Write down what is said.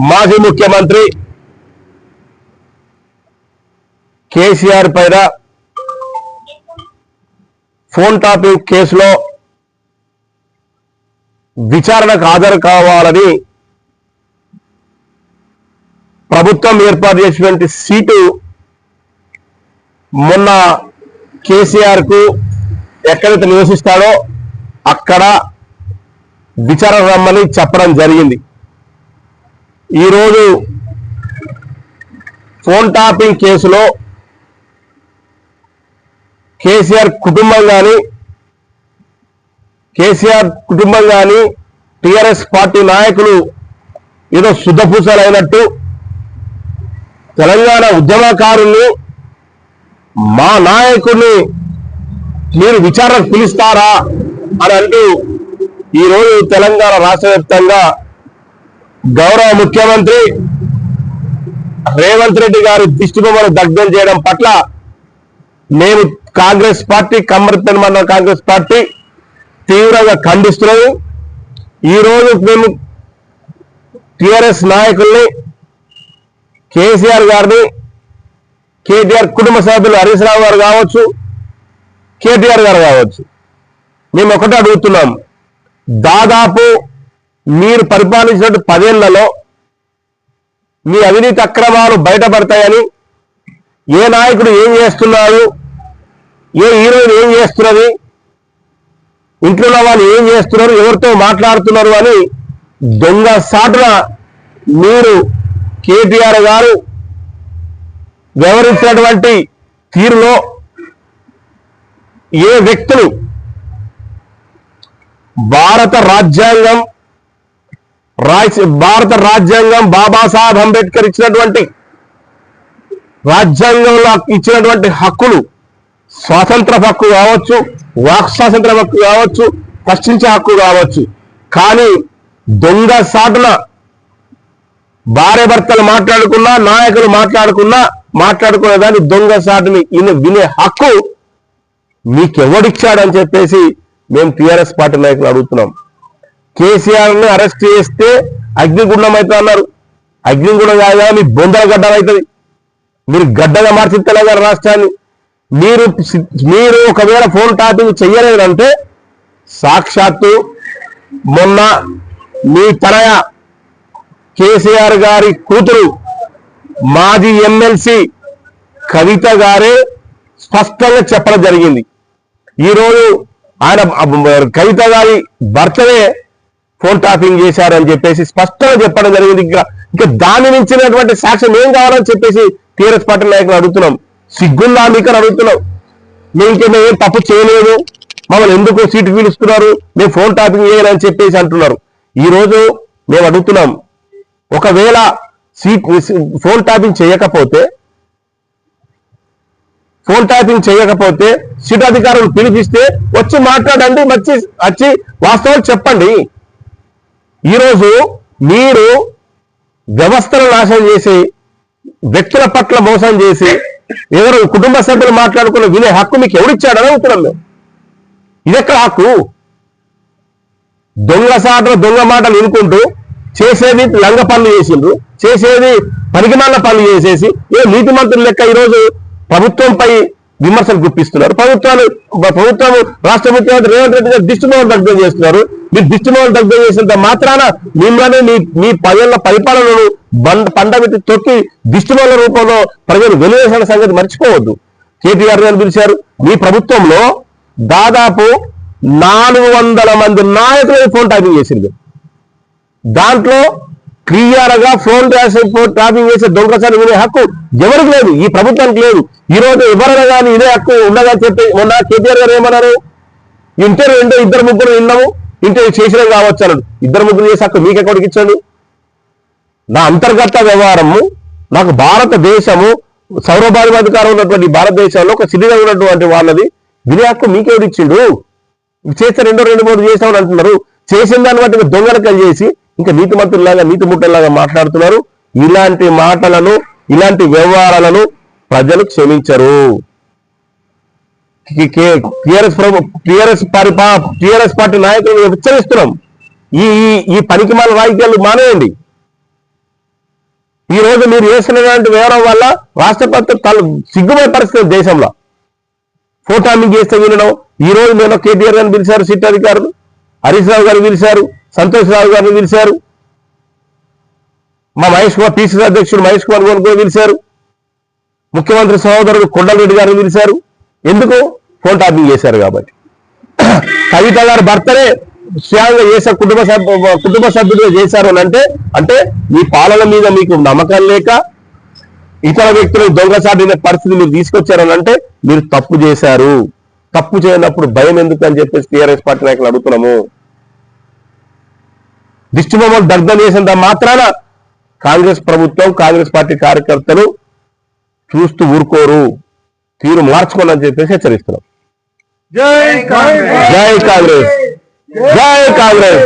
మాజీ ముఖ్యమంత్రి కేసీఆర్ పైన ఫోన్ టాపింగ్ కేసులో విచారణకు హాజరు కావాలని ప్రభుత్వం ఏర్పాటు చేసినటువంటి సీటు మొన్న కేసీఆర్ కు ఎక్కడైతే నివసిస్తాడో అక్కడ విచారణ రమ్మని చెప్పడం జరిగింది. ఈరోజు ఫోన్ టాపింగ్ కేసులో కేసీఆర్ కుటుంబం కానీ టిఆర్ఎస్ పార్టీ నాయకులు ఏదో శుద్ధపూసలైనట్టు తెలంగాణ ఉద్యమకారుల్ని మా నాయకుడిని మీరు విచారణకు పిలుస్తారా అని అంటూ ఈరోజు తెలంగాణ రాష్ట్ర వ్యాప్తంగా గౌరవ ముఖ్యమంత్రి రేవంత్ రెడ్డి గారి దిష్టిబొమ్మను దగ్ధం చేయడం పట్ల మేము కాంగ్రెస్ పార్టీ కమ్మర్పల్లి మండల కాంగ్రెస్ పార్టీ తీవ్రంగా ఖండిస్తున్నాము. ఈరోజు మేము టిఆర్ఎస్ నాయకుల్ని కేసీఆర్ గారిని కేటీఆర్ కుటుంబ సభ్యులు హరీష్ రావు గారు కావచ్చు, కేటీఆర్ గారు కావచ్చు, మేము ఒకటే అడుగుతున్నాం. దాదాపు మీరు పరిపాలించినట్టు 10 ఏళ్లలో మీ అవినీతి అక్రమాలు బయటపడతాయని ఏ నాయకుడు ఏం చేస్తున్నాడు, ఏ హీరోయిన్ ఏం చేస్తున్నది, ఇంట్లో వాళ్ళు ఏం చేస్తున్నారు, ఎవరితో మాట్లాడుతున్నారు అని దొంగ సాటున మీరు కేటీఆర్ గారు వ్యవహరించినటువంటి తీరులో ఏ వ్యక్తులు భారత రాజ్యాంగం బాబాసాహెబ్ అంబేద్కర్ ఇచ్చినటువంటి రాజ్యాంగంలో ఇచ్చినటువంటి హక్కులు, స్వాతంత్ర హక్కు కావచ్చు, వాక్ స్వాతంత్ర హక్కు కావచ్చు, ప్రశ్నించే హక్కు కావచ్చు, కానీ దొంగ సాటున భార్య భర్తలు మాట్లాడుకున్నా, నాయకులు మాట్లాడుకునే దాన్ని దొంగ సాటుని వినే హక్కు మీకెవడిచ్చాడని చెప్పేసి మేము టిఆర్ఎస్ పార్టీ నాయకులు అడుగుతున్నాం. కేసీఆర్ ని అరెస్ట్ చేస్తే అగ్నిగుండం అవుతుంది అన్నారు. అగ్నిగుండం కాదా మీ బొందల గడ్డలు అవుతుంది. మీరు గడ్డగా మార్చి తెలంగాణ రాష్ట్రాన్ని మీరు ఒకవేళ ఫోన్ టాపింగ్ చెయ్యలేదంటే సాక్షాత్తు మొన్న మీ తనయ కేసీఆర్ గారి కూతురు మాజీ ఎమ్మెల్సీ కవిత గారే స్పష్టంగా చెప్పడం జరిగింది. ఈరోజు ఆయన కవిత గారి భర్తనే ఫోన్ టాపింగ్ చేశారని చెప్పేసి స్పష్టంగా చెప్పడం జరిగింది. ఇంకా దాని మించినటువంటి సాక్ష్యం ఏం కావాలని చెప్పేసి టీఆర్ఎస్ పార్టీ నాయకులు అడుగుతున్నాం. సిగ్గుందా మీకు అడుగుతున్నాం. మేము ఇంకేమేం తప్పు చేయలేదు, మమ్మల్ని ఎందుకు సీటు పీలుస్తున్నారు, మేము ఫోన్ టాపింగ్ చేయాలని చెప్పేసి అంటున్నారు. ఈరోజు మేము అడుగుతున్నాం, ఒకవేళ ఫోన్ టాపింగ్ చేయకపోతే సీట్ అధికారులు పిలిపిస్తే వచ్చి మాట్లాడండి, వచ్చి వాస్తవాలు చెప్పండి. ఈరోజు మీరు వ్యవస్థను నాశనం చేసి వ్యక్తుల పట్ల మోసం చేసి ఎవరు కుటుంబ సభ్యులు మాట్లాడుకున్న వినే హక్కు మీకు ఎవరిచ్చాడని అడుగుతున్నాం మేము. ఇదెక్కడ హక్కు? దొంగ మాటలు వినుకుంటూ చేసేది లంగ పనులు చేసిండ్రు, చేసేది పనికిమాల పనులు చేసేసి ఏ నీతి మంత్రులు లెక్క ఈరోజు ప్రభుత్వంపై విమర్శలు గుప్పిస్తున్నారు. ప్రభుత్వం రాష్ట్ర ముఖ్యమంత్రి రేవంత్ రెడ్డి గారు దిష్టిబొమ్మను దగ్ధం చేస్తున్నారు. మీరు దిష్టిబొమ్మను దగ్ధం చేసినంత మాత్రాన మిమ్మల్ని మీ 10 ఏళ్ల పరిపాలనను పండబెట్టి తొక్కి దిష్టిబొమ్మల రూపంలో ప్రజలు వెలువేసిన సంగతి మర్చిపోవద్దు. కేటీఆర్ గారు పిలిచారు. మీ ప్రభుత్వంలో దాదాపు 400 మంది నాయకులు ఫోన్ టాపింగ్ చేసింది. దాంట్లో క్లియర్గా ఫోన్ టాపింగ్ చేసే దొంగసారి వినే హక్కు ఎవరికి లేదు, ఈ ప్రభుత్వానికి లేదు. ఈ రోజు ఎవరైనా కానీ ఇదే హక్కు ఉండదని చెప్పి మొన్న కేటీఆర్ గారు ఏమన్నారు, ఇద్దరు ముగ్గురు విన్నాము, చేసినా కావచ్చు అన్నాడు. 2-3 చేసే హక్కు మీకెక్కడికి ఇచ్చాడు? నా అంతర్గత వ్యవహారము, నాకు భారతదేశము సౌరభాధికారం ఉన్నటువంటి భారతదేశంలో ఒక సిటీగా ఉన్నటువంటి వాళ్ళది వినే హక్కు మీకెవడిచ్చిండు? చేస్తే 2-3 చేసామని అంటున్నారు. చేసిన దాన్ని బట్టి దొంగలకలు చేసి ఇంకా నీతి మంత్రులాగా నీతి ముట్టలాగా మాట్లాడుతున్నారు. ఇలాంటి మాటలను, ఇలాంటి వ్యవహారాలను ప్రజలు క్షమించరు. టిఆర్ఎస్ పార్టీ నాయకులను హెచ్చరిస్తున్నాం. ఈ పనికిమాల రాజకీయాలు మానేయండి. ఈ రోజు మీరు చేస్తున్నటువంటి వివరం వల్ల రాష్ట్రపతి సిగ్గుమయ పరిస్థితి దేశంలో. ఫోటామింగ్ చేస్తే వినడం. ఈ రోజు నేను కేటీఆర్ గారిని పిలిచారు, సిట్ అధికారులు, హరీష్ రావు గారిని పిలిచారు, సంతోష్ రావు గారిని పిలిచారు, మా మహేష్ కుమార్ పిసిసి అధ్యక్షుడు మహేష్ కుమార్ గౌడ్ కూడా పిలిచారు, ముఖ్యమంత్రి సహోదరుడు కొండలరెడ్డి గారిని పిలిచారు. ఎందుకు? ఫోన్ టాపింగ్ చేశారు కాబట్టి. కవిత గారి భర్తనే స్వయంగా చేసే కుటుంబ సభ్యుడిగా చేశారు అని అంటే మీ పాలన మీద మీకు నమ్మకం లేక ఇతర వ్యక్తులకు దొంగసాటిన పరిస్థితి మీరు తీసుకొచ్చారని అంటే మీరు తప్పు చేశారు. తప్పు చేయనప్పుడు భయం ఎందుకు అని చెప్పేసి టీఆర్ఎస్ పార్టీ నాయకులు అడుగుతున్నాము. దిష్టిబొమ్మలు దగ్ధం చేసినంత మాత్రాన కాంగ్రెస్ ప్రభుత్వం, కాంగ్రెస్ పార్టీ కార్యకర్తలు చూస్తూ ఊరుకోరు, తీరు మార్చుకోనని చెప్పేసి హెచ్చరిస్తున్నాం. జై కాంగ్రెస్, జై కాంగ్రెస్, జై కాంగ్రెస్.